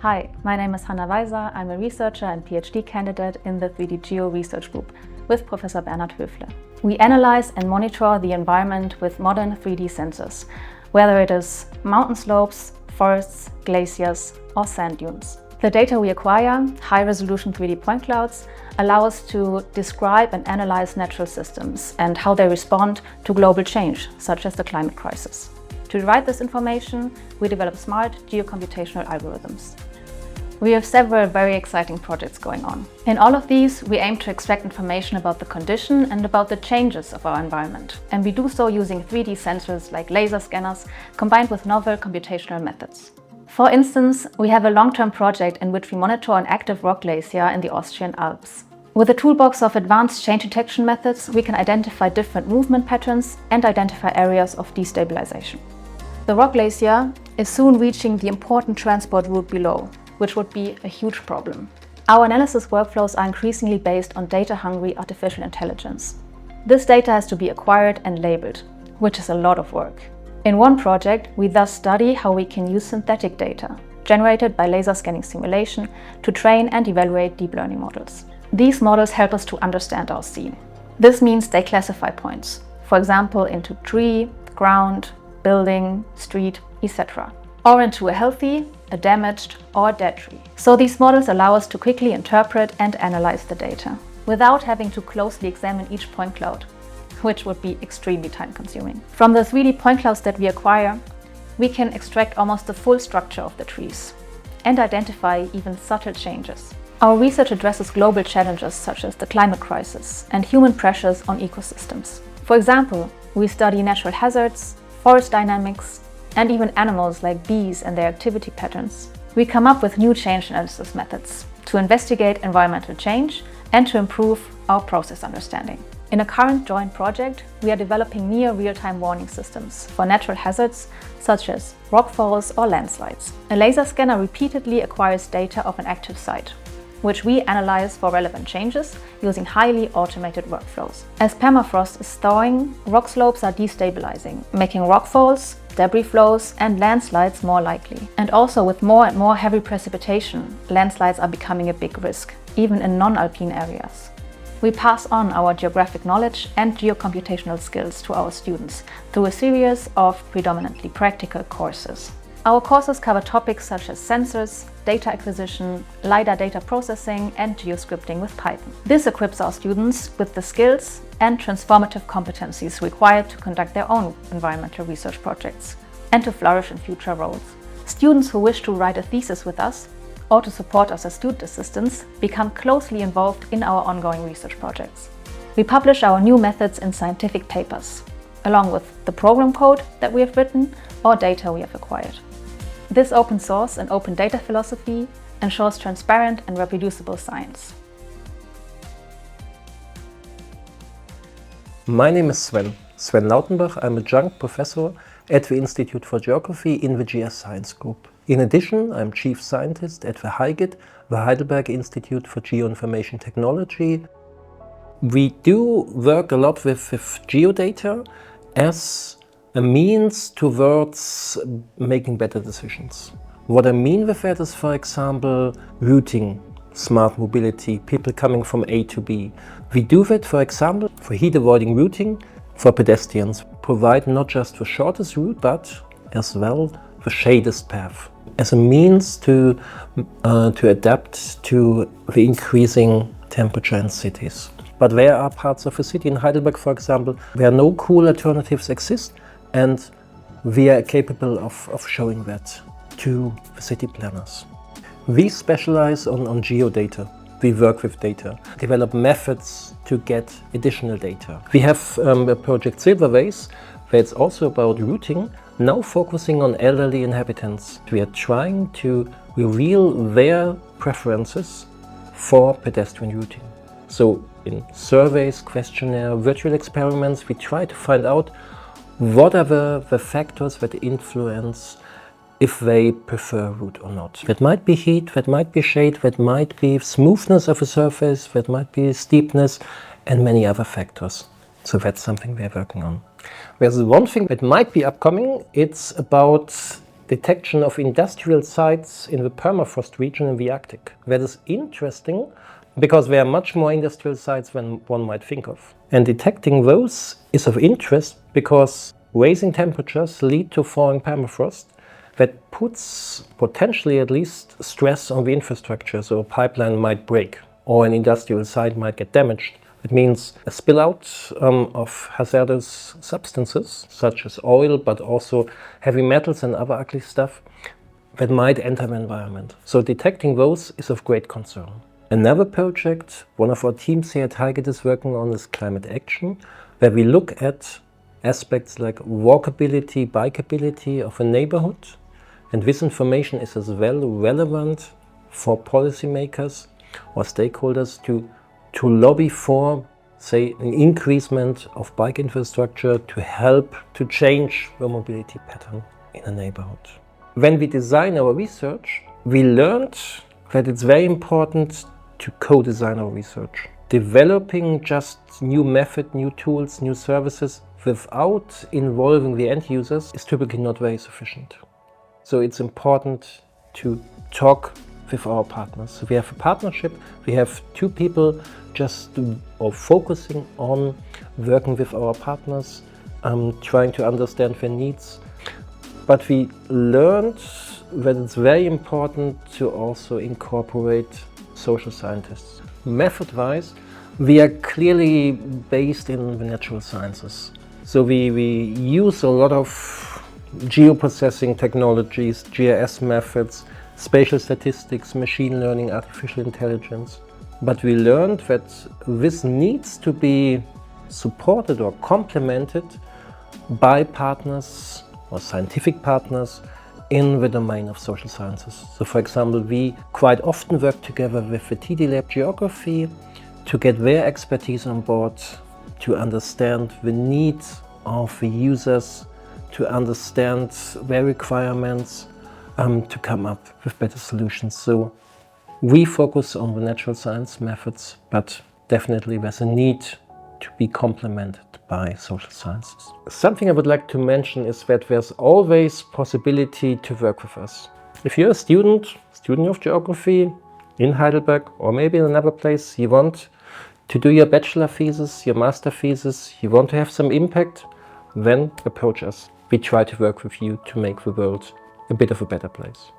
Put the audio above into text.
Hi, my name is Hanna Weiser. I'm a researcher and PhD candidate in the 3D Geo research group with Professor Bernhard Höfle. We analyze and monitor the environment with modern 3D sensors, whether it is mountain slopes, forests, glaciers, or sand dunes. The data we acquire, high-resolution 3D point clouds, allow us to describe and analyze natural systems and how they respond to global change, such as the climate crisis. To derive this information, we develop smart geocomputational algorithms. We have several very exciting projects going on. In all of these, we aim to extract information about the condition and about the changes of our environment. And we do so using 3D sensors like laser scanners combined with novel computational methods. For instance, we have a long-term project in which we monitor an active rock glacier in the Austrian Alps. With a toolbox of advanced change detection methods, we can identify different movement patterns and identify areas of destabilization. The rock glacier is soon reaching the important transport route below, which would be a huge problem. Our analysis workflows are increasingly based on data-hungry artificial intelligence. This data has to be acquired and labeled, which is a lot of work. In one project, we thus study how we can use synthetic data, generated by laser scanning simulation, to train and evaluate deep learning models. These models help us to understand our scene. This means they classify points, for example, into tree, ground, building, street, etc., or into a healthy, a damaged, or dead tree. So these models allow us to quickly interpret and analyze the data, without having to closely examine each point cloud, which would be extremely time-consuming. From the 3D point clouds that we acquire, we can extract almost the full structure of the trees and identify even subtle changes. Our research addresses global challenges such as the climate crisis and human pressures on ecosystems. For example, we study natural hazards, forest dynamics, and even animals like bees and their activity patterns. We come up with new change analysis methods to investigate environmental change and to improve our process understanding. In a current joint project, we are developing near real-time warning systems for natural hazards such as rockfalls or landslides. A laser scanner repeatedly acquires data of an active site, which we analyze for relevant changes using highly automated workflows. As permafrost is thawing, rock slopes are destabilizing, making rockfalls, debris flows, and landslides more likely. And also with more and more heavy precipitation, landslides are becoming a big risk, even in non-alpine areas. We pass on our geographic knowledge and geocomputational skills to our students through a series of predominantly practical courses. Our courses cover topics such as sensors, data acquisition, LiDAR data processing, and geoscripting with Python. This equips our students with the skills and transformative competencies required to conduct their own environmental research projects and to flourish in future roles. Students who wish to write a thesis with us or to support us as student assistants become closely involved in our ongoing research projects. We publish our new methods in scientific papers, along with the program code that we have written or data we have acquired. This open source and open data philosophy ensures transparent and reproducible science. My name is Sven Lautenbach. I'm a adjunct professor at the Institute for Geography in the GIScience group. In addition, I'm chief scientist at the HeiGIT, the Heidelberg Institute for Geoinformation Technology. We do work a lot with geodata as a means towards making better decisions. What I mean with that is, for example, routing, smart mobility, people coming from A to B. We do that, for example, for heat avoiding routing for pedestrians. Provide not just the shortest route, but as well the shadiest path, as a means to adapt to the increasing temperature in cities. But there are parts of the city, in Heidelberg for example, where no cool alternatives exist, and we are capable of showing that to the city planners. We specialize on geodata. We work with data, develop methods to get additional data. We have a project Silverways, where it's also about routing, now focusing on elderly inhabitants. We are trying to reveal their preferences for pedestrian routing. So in surveys, questionnaire, virtual experiments, we try to find out what are the factors that influence if they prefer a route or not. That might be heat, that might be shade, that might be smoothness of a surface, that might be steepness, and many other factors. So that's something we're working on. There's one thing that might be upcoming. It's about detection of industrial sites in the permafrost region in the Arctic. That is interesting because there are much more industrial sites than one might think of. And detecting those is of interest because rising temperatures lead to falling permafrost that puts potentially at least stress on the infrastructure, so a pipeline might break or an industrial site might get damaged. It means a spill out of hazardous substances such as oil, but also heavy metals and other ugly stuff that might enter the environment. So detecting those is of great concern. Another project one of our teams here at HeiGIT is working on is climate action, where we look at aspects like walkability, bikeability of a neighborhood. And this information is as well relevant for policymakers or stakeholders to lobby for, say, an increasement of bike infrastructure to help to change the mobility pattern in a neighborhood. When we design our research, we learned that it's very important to co-design our research. Developing just new methods, new tools, new services without involving the end users is typically not very sufficient. So it's important to talk with our partners. So we have a partnership, we have two people just focusing on working with our partners, trying to understand their needs. But we learned that it's very important to also incorporate social scientists. Method-wise, we are clearly based in the natural sciences. So we use a lot of geoprocessing technologies, GIS methods, spatial statistics, machine learning, artificial intelligence. But we learned that this needs to be supported or complemented by partners or scientific partners in the domain of social sciences. So for example, we quite often work together with the TD Lab Geography to get their expertise on board, to understand the needs of the users, to understand their requirements, to come up with better solutions. So we focus on the natural science methods, but definitely there's a need to be complemented by social sciences. Something I would like to mention is that there's always possibility to work with us. If you're a student of geography in Heidelberg or maybe in another place, you want to do your bachelor thesis, your master thesis, you want to have some impact, then approach us. We try to work with you to make the world a bit of a better place.